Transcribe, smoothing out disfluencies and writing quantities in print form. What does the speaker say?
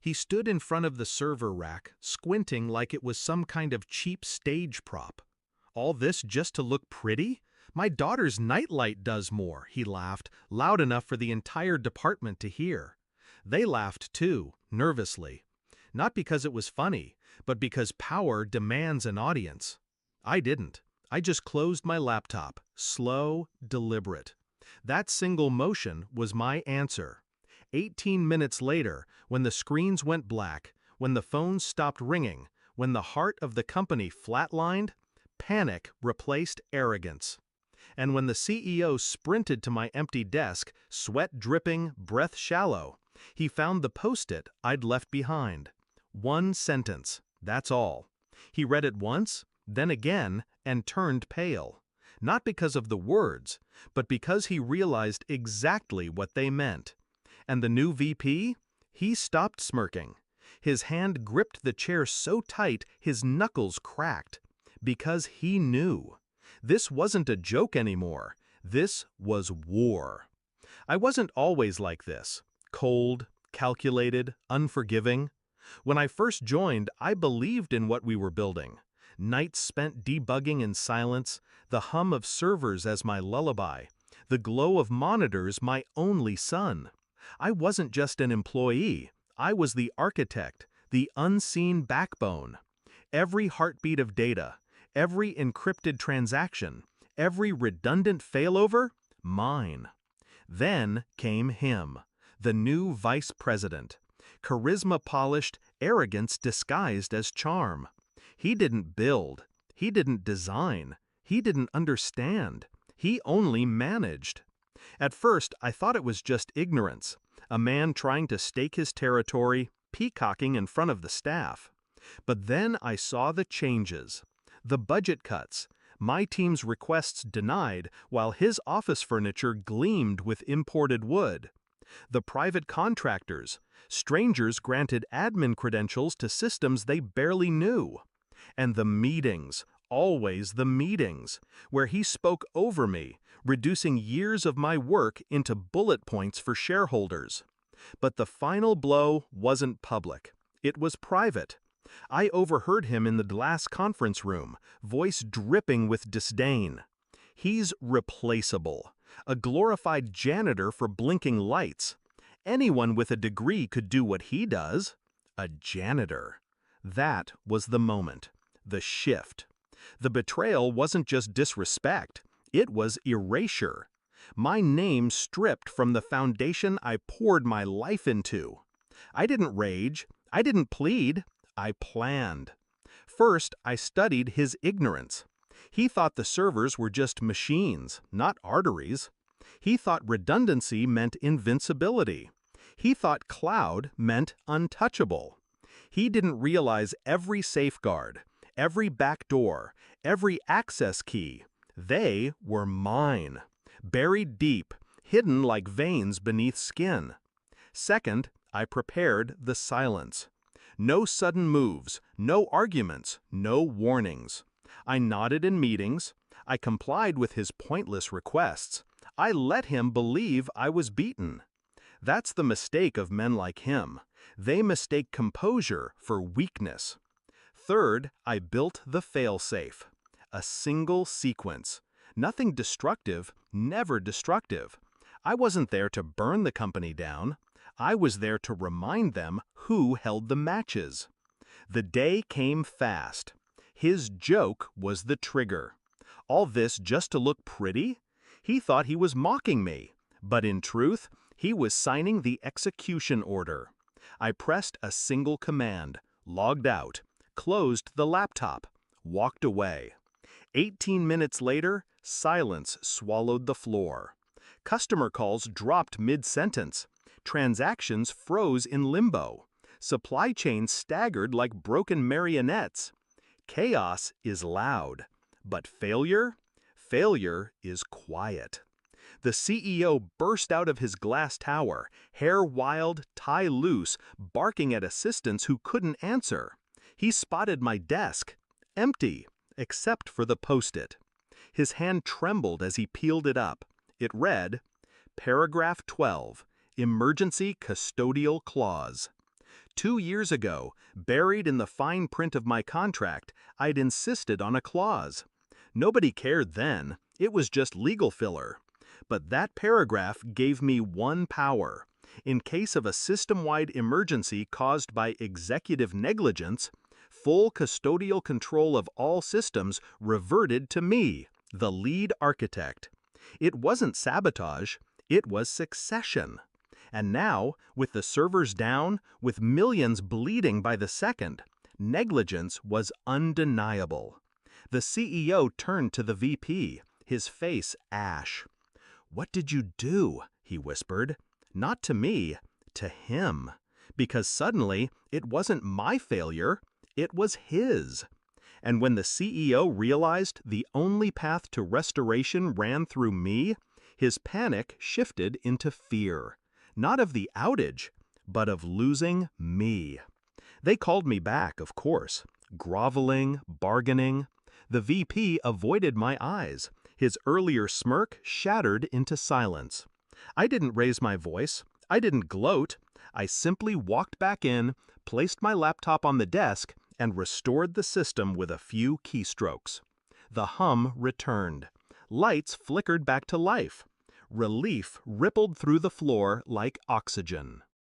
He stood in front of the server rack, squinting like it was some kind of cheap stage prop. "All this just to look pretty? My daughter's nightlight does more," he laughed, loud enough for the entire department to hear. They laughed too, nervously. Not because it was funny, but because power demands an audience. I didn't. I just closed my laptop, slow, deliberate. That single motion was my answer. 18 minutes later, when the screens went black, when the phones stopped ringing, when the heart of the company flatlined, panic replaced arrogance. And when the CEO sprinted to my empty desk, sweat dripping, breath shallow, he found the post-it I'd left behind. One sentence, that's all. He read it once, then again, and turned pale. Not because of the words, but because he realized exactly what they meant. And the new VP? He stopped smirking. His hand gripped the chair so tight his knuckles cracked. Because he knew. This wasn't a joke anymore. This was war. I wasn't always like this. Cold, calculated, unforgiving. When I first joined, I believed in what we were building. Nights spent debugging in silence, the hum of servers as my lullaby, the glow of monitors my only sun. I wasn't just an employee. I was the architect, the unseen backbone. Every heartbeat of data, every encrypted transaction, every redundant failover, mine. Then came him, the new vice president. Charisma polished, arrogance disguised as charm. He didn't build. He didn't design. He didn't understand. He only managed. At first, I thought it was just ignorance, a man trying to stake his territory, peacocking in front of the staff. But then I saw the changes. The budget cuts, my team's requests denied while his office furniture gleamed with imported wood. The private contractors, strangers granted admin credentials to systems they barely knew. And the meetings, always the meetings, where he spoke over me, reducing years of my work into bullet points for shareholders. But the final blow wasn't public. It was private. I overheard him in the glass conference room, voice dripping with disdain. He's replaceable, a glorified janitor for blinking lights. Anyone with a degree could do what he does. A janitor. That was the moment, the shift. The betrayal wasn't just disrespect, it was erasure. My name stripped from the foundation I poured my life into. I didn't rage, I didn't plead, I planned. First, I studied his ignorance. He thought the servers were just machines, not arteries. He thought redundancy meant invincibility. He thought cloud meant untouchable. He didn't realize every safeguard, every backdoor, every access key. They were mine, buried deep, hidden like veins beneath skin. Second, I prepared the silence. No sudden moves, no arguments, no warnings. I nodded in meetings. I complied with his pointless requests. I let him believe I was beaten. That's the mistake of men like him. They mistake composure for weakness. Third, I built the failsafe. A single sequence. Nothing destructive, never destructive. I wasn't there to burn the company down. I was there to remind them who held the matches. The day came fast. His joke was the trigger. All this just to look pretty? He thought he was mocking me, but in truth, he was signing the execution order. I pressed a single command, logged out, closed the laptop, walked away. 18 minutes later, silence swallowed the floor. Customer calls dropped mid-sentence. Transactions froze in limbo. Supply chains staggered like broken marionettes. Chaos is loud, but failure? Failure is quiet. The CEO burst out of his glass tower, hair wild, tie loose, barking at assistants who couldn't answer. He spotted my desk, empty, except for the post-it. His hand trembled as he peeled it up. It read, Paragraph 12, Emergency Custodial Clause. 2 years ago, buried in the fine print of my contract, I'd insisted on a clause. Nobody cared then, it was just legal filler. But that paragraph gave me one power. In case of a system-wide emergency caused by executive negligence, full custodial control of all systems reverted to me, the lead architect. It wasn't sabotage, it was succession. And now, with the servers down, with millions bleeding by the second, negligence was undeniable. The CEO turned to the VP, his face ash. "What did you do?" he whispered. Not to me, to him. Because suddenly, it wasn't my failure, it was his. And when the CEO realized the only path to restoration ran through me, his panic shifted into fear. Not of the outage, but of losing me. They called me back, of course, groveling, bargaining. The VP avoided my eyes, his earlier smirk shattered into silence. I didn't raise my voice, I didn't gloat, I simply walked back in, placed my laptop on the desk, and restored the system with a few keystrokes. The hum returned. Lights flickered back to life. Relief rippled through the floor like oxygen.